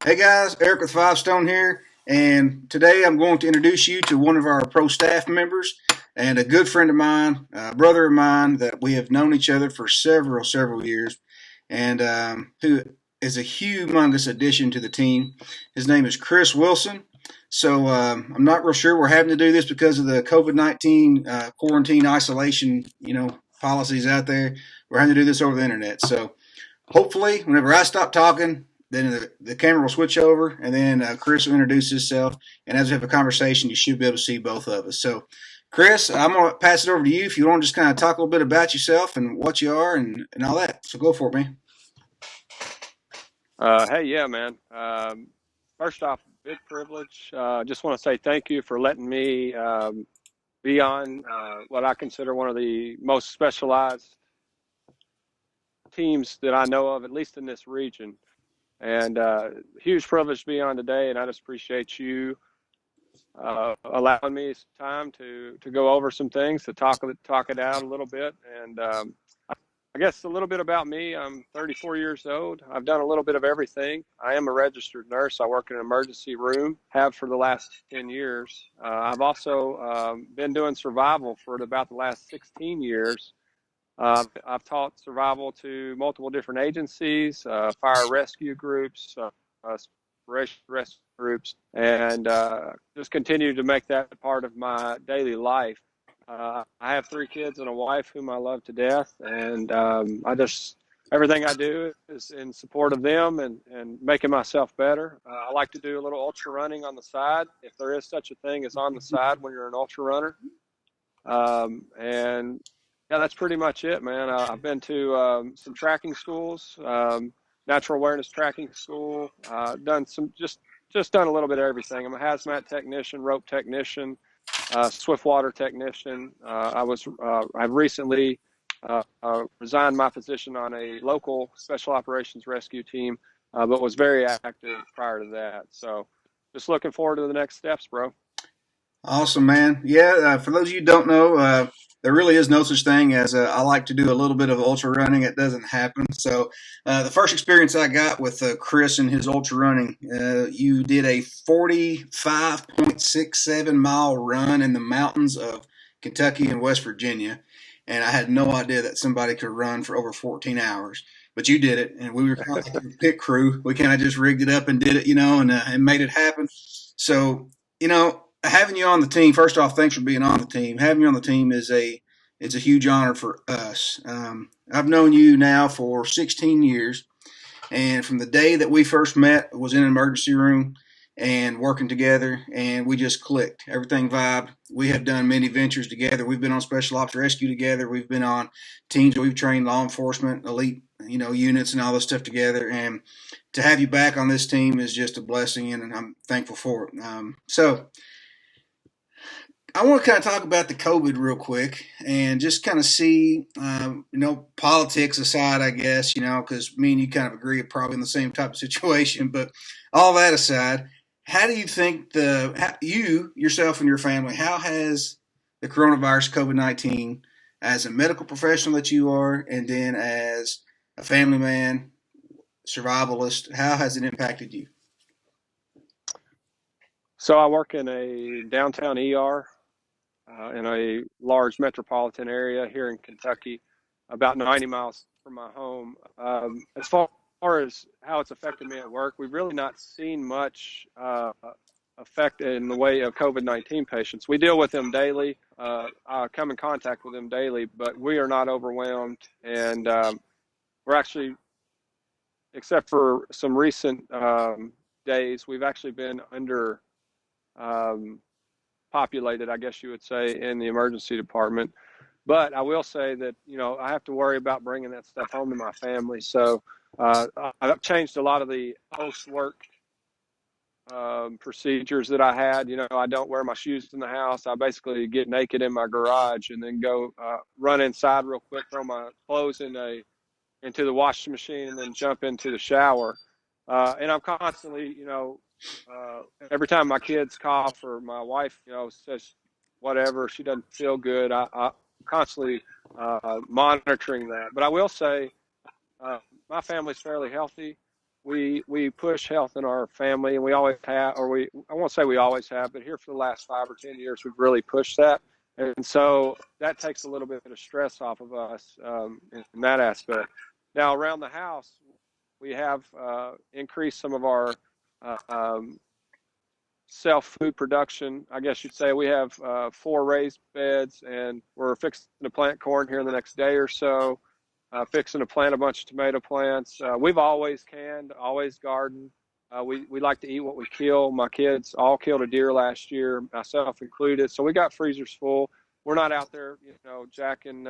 Hey guys, Eric with Five Stone here, and today I'm going to introduce you to one of our pro staff members and a good friend of mine, a brother of mine that we have known each other for several years, and who is a humongous addition to the team. His name is Chris Wilson. So I'm not real sure we're having to do this because of the COVID-19 quarantine isolation, policies out there. We're having to do this over the internet. So hopefully, whenever I stop talking, then the camera will switch over, and then Chris will introduce himself. And as we have a conversation, you should be able to see both of us. So, Chris, I'm going to pass it over to you if you want to just kind of talk a little bit about yourself and what you are and all that. So go for it, man. Hey, yeah, man. First off, big privilege. Just want to say thank you for letting me be on what I consider one of the most specialized teams that I know of, at least in this region. And huge privilege to be on today, and I just appreciate you allowing me some time to go over some things, to talk it out a little bit. And I guess a little bit about me. I'm 34 years old. I've done a little bit of everything. I am a registered nurse. I work in an emergency room, have for the last 10 years. I've also been doing survival for about the last 16 years. I've taught survival to multiple different agencies, fire rescue groups, rescue groups, and just continue to make that part of my daily life. I have 3 kids and a wife whom I love to death, and everything I do is in support of them and making myself better. I like to do a little ultra running on the side, if there is such a thing as on the side when you're an ultra runner. And yeah, that's pretty much it, man. I've been to some tracking schools, natural awareness tracking school. Done some just done a little bit of everything. I'm a hazmat technician, rope technician, swift water technician. I've recently resigned my position on a local special operations rescue team, but was very active prior to that. So just looking forward to the next steps, bro. Awesome, man. Yeah, for those of you who don't know, there really is no such thing as I like to do a little bit of ultra running. It doesn't happen. So the first experience I got with Chris and his ultra running, you did a 45.67 mile run in the mountains of Kentucky and West Virginia. And I had no idea that somebody could run for over 14 hours. But you did it, and we were kind of like a pit crew. We kind of just rigged it up and did it, and made it happen. So, having you on the team, first off, thanks for being on the team. Having you on the team is it's a huge honor for us. I've known you now for 16 years, and from the day that we first met was in an emergency room and working together, and we just clicked. Everything vibed. We have done many ventures together. We've been on special ops rescue together. We've been on teams. We've trained law enforcement, elite, units and all this stuff together. And to have you back on this team is just a blessing, and I'm thankful for it. So I want to kind of talk about the COVID real quick and just kind of see, politics aside, I guess, because me and you kind of agree probably in the same type of situation. But all that aside, how do you think you, yourself and your family, how has the coronavirus, COVID-19, as a medical professional that you are, and then as a family man, survivalist, how has it impacted you? So I work in a downtown ER in a large metropolitan area here in Kentucky, about 90 miles from my home. As far as how it's affected me at work, we've really not seen much effect in the way of COVID-19 patients. We deal with them daily. I come in contact with them daily, but we are not overwhelmed. And we're actually, except for some recent days, we've actually been under populated, I guess you would say, in the emergency department. But I will say that, I have to worry about bringing that stuff home to my family. So I've changed a lot of the post-work procedures that I had. I don't wear my shoes in the house. I basically get naked in my garage and then go run inside real quick, throw my clothes into the washing machine, and then jump into the shower. And I'm constantly, every time my kids cough or my wife, says whatever, she doesn't feel good, I constantly monitoring that. But I will say my family's fairly healthy. we push health in our family, and we always have, or I won't say we always have, but here for the last 5 or 10 years, we've really pushed that. And so that takes a little bit of stress off of us in that aspect. Now, around the house, we have increased some of our self food production. I guess you'd say we have 4 raised beds, and we're fixing to plant corn here in the next day or so. Fixing to plant a bunch of tomato plants. We've always canned, always gardened. We like to eat what we kill. My kids all killed a deer last year, myself included. So we got freezers full. We're not out there, jacking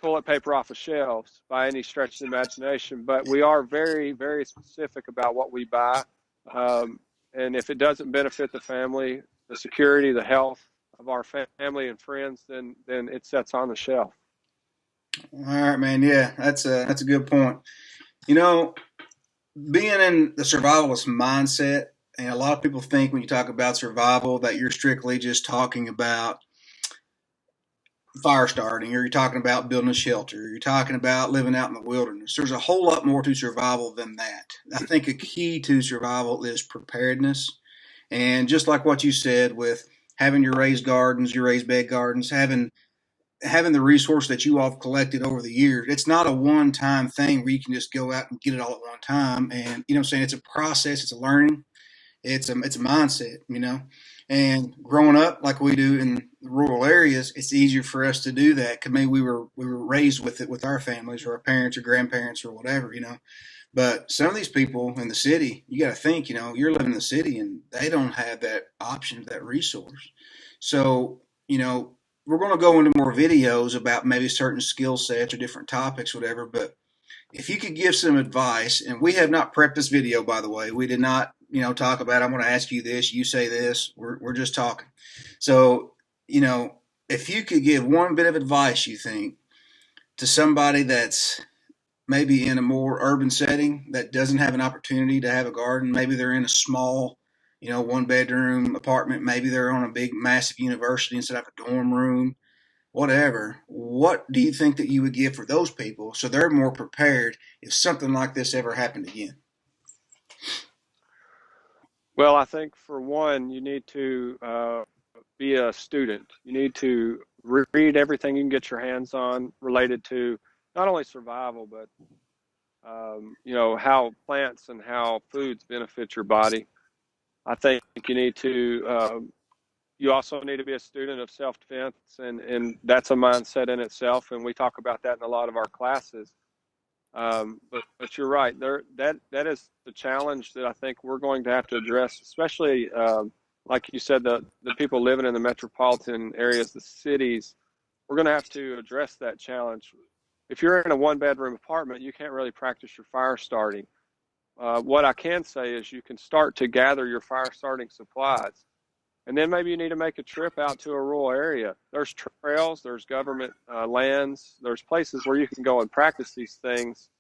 toilet paper off of shelves by any stretch of the imagination, but we are very, very specific about what we buy. And if it doesn't benefit the family, the security, the health of our family and friends, then it sets on the shelf. All right, man. Yeah, that's a good point. Being in the survivalist mindset, and a lot of people think when you talk about survival that you're strictly just talking about fire starting, or you're talking about building a shelter, or you're talking about living out in the wilderness. There's a whole lot more to survival than that. I think a key to survival is preparedness. And just like what you said with having your raised gardens, your raised bed gardens, having the resource that you all have collected over the years, it's not a one-time thing where you can just go out and get it all at one time. And, I'm saying, it's a process, it's a learning, it's a mindset, And growing up like we do in the rural areas, it's easier for us to do that because maybe we were raised with it with our families or our parents or grandparents or whatever, But some of these people in the city, you got to think, you're living in the city and they don't have that option, that resource. So, we're going to go into more videos about maybe certain skill sets or different topics, whatever. But if you could give some advice, and we have not prepped this video, by the way, we did not, talk about, I'm going to ask you this, you say this, we're just talking. So, if you could give one bit of advice, you think, to somebody that's maybe in a more urban setting that doesn't have an opportunity to have a garden, maybe they're in a small, 1-bedroom apartment, maybe they're on a big, massive university instead of a dorm room, whatever. What do you think that you would give for those people so they're more prepared if something like this ever happened again? Well, I think for one, you need to be a student. You need to read everything you can get your hands on related to not only survival, but how plants and how foods benefit your body. I think you need to. You also need to be a student of self-defense, and that's a mindset in itself. And we talk about that in a lot of our classes. But you're right. That is the challenge that I think we're going to have to address, especially like you said, the people living in the metropolitan areas, the cities. We're going to have to address that challenge. If you're in a 1-bedroom apartment, you can't really practice your fire starting. What I can say is you can start to gather your fire starting supplies. And then maybe you need to make a trip out to a rural area. There's trails, there's government lands, there's places where you can go and practice these things.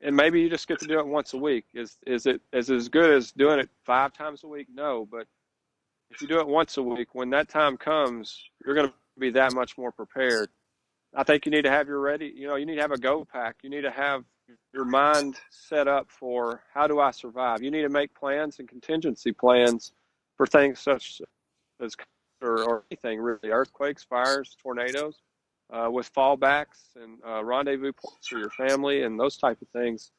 And maybe you just get to do it once a week. Is it as good as doing it 5 times a week? No, but if you do it once a week, when that time comes, you're going to be that much more prepared. I think you need to have you need to have a go pack. You need to have your mind set up for how do I survive? You need to make plans and contingency plans for things such as or anything really, earthquakes, fires, tornadoes, with fallbacks and rendezvous points for your family and those type of things.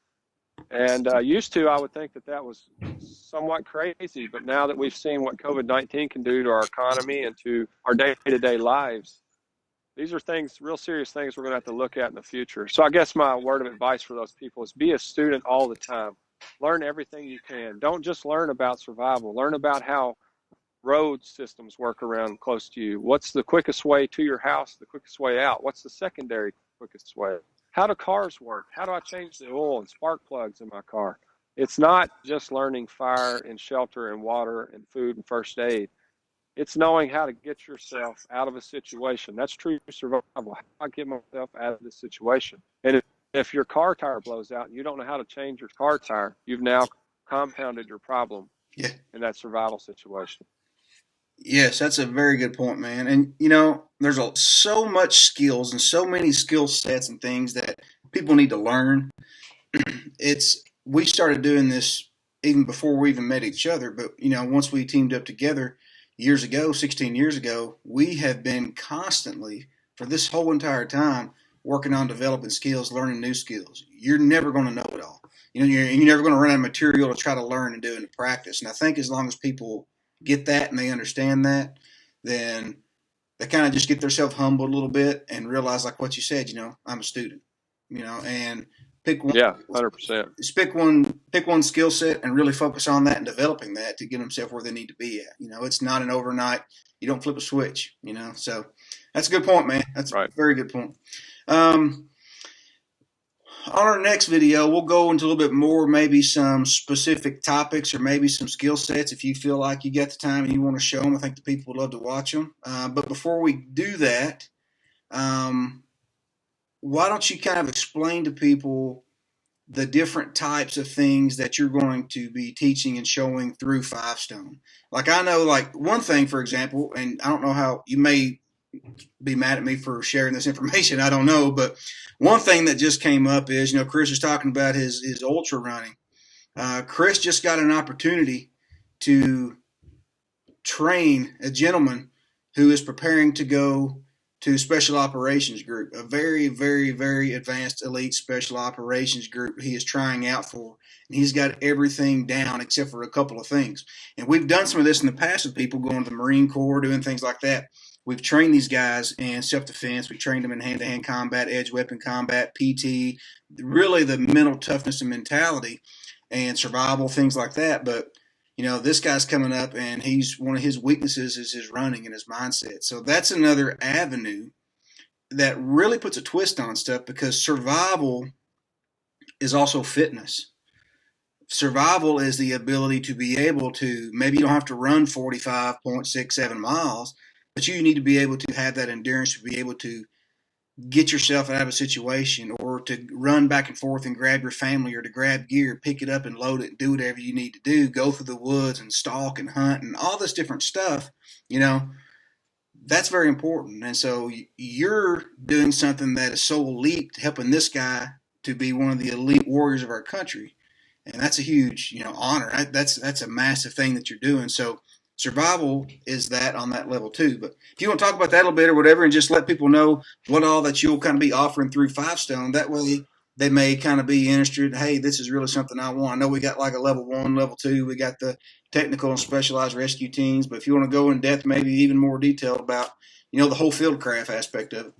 And used to, I would think that was somewhat crazy, but now that we've seen what COVID-19 can do to our economy and to our day-to-day lives, these are things, real serious things we're going to have to look at in the future. So I guess my word of advice for those people is be a student all the time. Learn everything you can. Don't just learn about survival. Learn about how road systems work around close to you. What's the quickest way to your house, the quickest way out? What's the secondary quickest way? How do cars work? How do I change the oil and spark plugs in my car? It's not just learning fire and shelter and water and food and first aid. It's knowing how to get yourself out of a situation. That's true survival. How do I get myself out of this situation? And if your car tire blows out and you don't know how to change your car tire, you've now compounded your problem in that survival situation. Yes, that's a very good point, man. And there's so much skills and so many skill sets and things that people need to learn. It's we started doing this even before we even met each other. But once we teamed up together years ago, 16 years ago, we have been constantly for this whole entire time working on developing skills, learning new skills. You're never going to know it all. You're never going to run out of material to try to learn and do in practice. And I think as long as people get that and they understand that, then they kind of just get themselves humbled a little bit and realize, like what you said, I'm a student, and pick one, Yeah, 100%. pick one skill set and really focus on that and developing that to get themselves where they need to be at. It's not an overnight. You don't flip a switch. So that's a good point, man. That's right. A very good point. On our next video, we'll go into a little bit more, maybe some specific topics or maybe some skill sets if you feel like you got the time and you want to show them. I think the people would love to watch them. But before we do that, why don't you kind of explain to people the different types of things that you're going to be teaching and showing through Five Stone? Like I know, like one thing, for example, and I don't know how you may be mad at me for sharing this information. I don't know, but one thing that just came up is, Chris was talking about his ultra running. Chris just got an opportunity to train a gentleman who is preparing to go to Special Operations Group, a very, very, very advanced elite Special Operations Group he is trying out for. And he's got everything down except for a couple of things. And we've done some of this in the past with people going to the Marine Corps, doing things like that. We've trained these guys in self-defense. We trained them in hand-to-hand combat, edge weapon combat, PT, really the mental toughness and mentality and survival, things like that. But, this guy's coming up and one of his weaknesses is his running and his mindset. So that's another avenue that really puts a twist on stuff because survival is also fitness. Survival is the ability to be able to, maybe you don't have to run 45.67 miles, but you need to be able to have that endurance to be able to get yourself out of a situation or to run back and forth and grab your family or to grab gear, pick it up and load it and do whatever you need to do, go through the woods and stalk and hunt and all this different stuff, that's very important. And so you're doing something that is so elite, helping this guy to be one of the elite warriors of our country. And that's a huge, honor. That's a massive thing that you're doing. So survival is that on that level too. But if you want to talk about that a little bit or whatever and just let people know what all that you'll kind of be offering through Five Stone, that way they may kind of be interested. Hey, this is really something I want. I know we got like a level 1, level 2. We got the technical and specialized rescue teams. But if you want to go in depth, maybe even more detail about, the whole field craft aspect of it.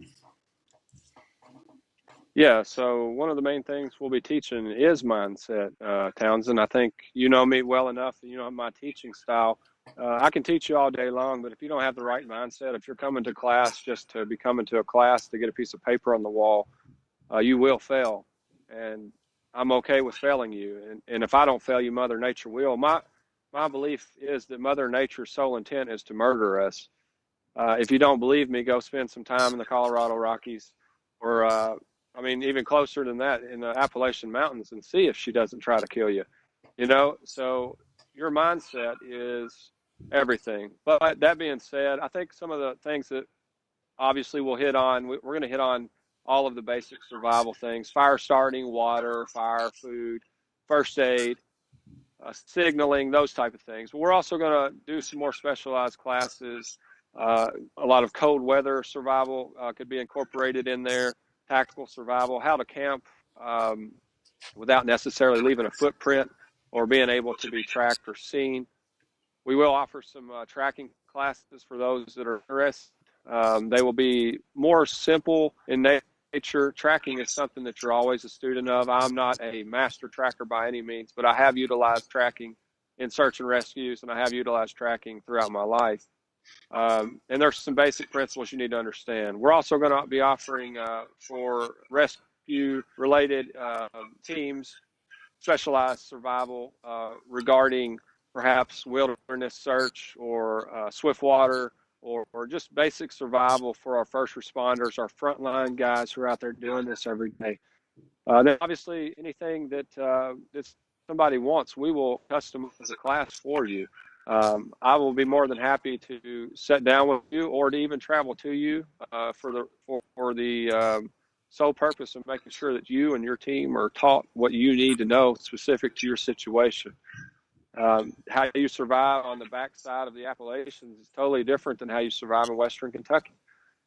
Yeah, so one of the main things we'll be teaching is mindset, Townsend. I think you know me well enough, my teaching style. I can teach you all day long, but if you don't have the right mindset, if you're coming to class just to be coming to a class to get a piece of paper on the wall, you will fail. And I'm okay with failing you. And if I don't fail you, Mother Nature will. My belief is that Mother Nature's sole intent is to murder us. If you don't believe me, go spend some time in the Colorado Rockies or even closer than that in the Appalachian Mountains and see if she doesn't try to kill you. So your mindset is everything. But that being said, I think some of the things that obviously we'll hit on, we're going to hit on all of the basic survival things: fire starting, water, fire, food, first aid, signaling, those type of things. But we're also going to do some more specialized classes. A lot of cold weather survival could be incorporated in there. Tactical survival, how to camp without necessarily leaving a footprint or being able to be tracked or seen. We will offer some tracking classes for those that are interested. They will be more simple in nature. Tracking is something that you're always a student of. I'm not a master tracker by any means, but I have utilized tracking in search and rescues, and I have utilized tracking throughout my life. And there's some basic principles you need to understand. We're also going to be offering for rescue-related teams specialized survival regarding perhaps wilderness search or swift water or just basic survival for our first responders, our frontline guys who are out there doing this every day. Then obviously anything that somebody wants, we will customize a class for you. I will be more than happy to sit down with you or to even travel to you for the sole purpose of making sure that you and your team are taught what you need to know specific to your situation. How you survive on the backside of the Appalachians is totally different than how you survive in Western Kentucky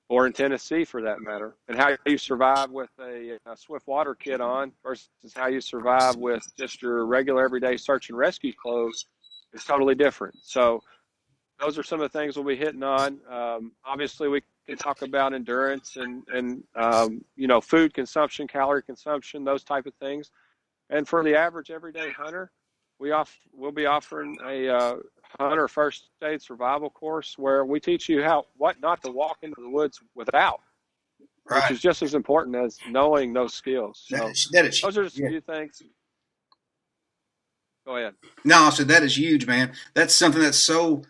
or in Tennessee, for that matter. And how you survive with a swift water kit on versus how you survive with just your regular everyday search and rescue clothes is totally different. So those are some of the things we'll be hitting on. Obviously, we can talk about endurance and food consumption, calorie consumption, those type of things. And for the average everyday hunter, we'll be offering a hunter first aid survival course where we teach you what not to walk into the woods without, Right. which is just as important as knowing those skills. So That is those are just a few things. Go ahead. No, I said that is huge, man. That's something that's so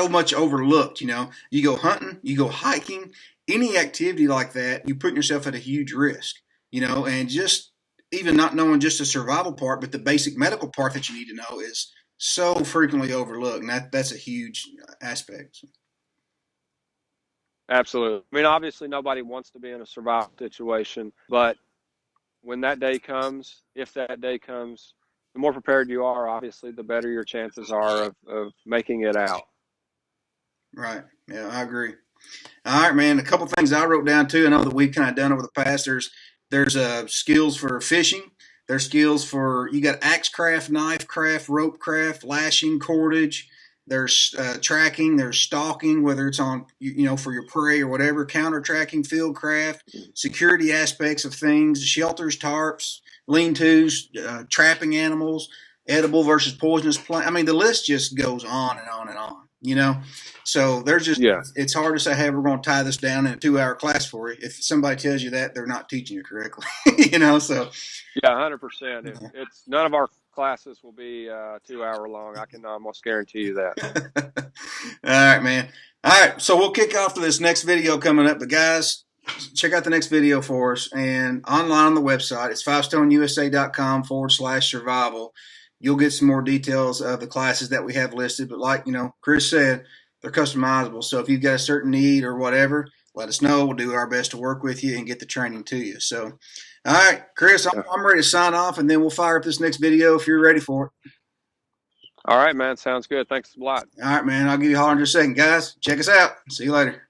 much overlooked. You go hunting, you go hiking, any activity like that, you put yourself at a huge risk. And just even not knowing just the survival part, but the basic medical part that you need to know is so frequently overlooked, and that's a huge aspect. Absolutely. I mean, obviously, nobody wants to be in a survival situation, but when that day comes, if that day comes, the more prepared you are, obviously, the better your chances are of making it out. Right. Yeah, I agree. All right, man. A couple things I wrote down too. I know that we've kind of done over the past. There's skills for fishing. There's skills for, you got axe craft, knife craft, rope craft, lashing, cordage. There's tracking. There's stalking, whether it's on, for your prey or whatever, counter tracking, field craft, security aspects of things, shelters, tarps, lean-tos, trapping animals, edible versus poisonous plant. I mean, the list just goes on and on and on. So there's just, It's hard to say, hey, we're going to tie this down in a 2-hour class for you. If somebody tells you that, they're not teaching you correctly, so. Yeah, 100%. It's none of our classes will be 2-hour long. I can almost guarantee you that. All right, man. All right. So we'll kick off to this next video coming up, but guys, check out the next video for us and online on the website. It's FiveStoneUSA.com/survival. You'll get some more details of the classes that we have listed. But like, Chris said, they're customizable. So if you've got a certain need or whatever, let us know. We'll do our best to work with you and get the training to you. So, all right, Chris, I'm ready to sign off, and then we'll fire up this next video if you're ready for it. All right, man. Sounds good. Thanks a lot. All right, man. I'll give you a holler in just a second. Guys, check us out. See you later.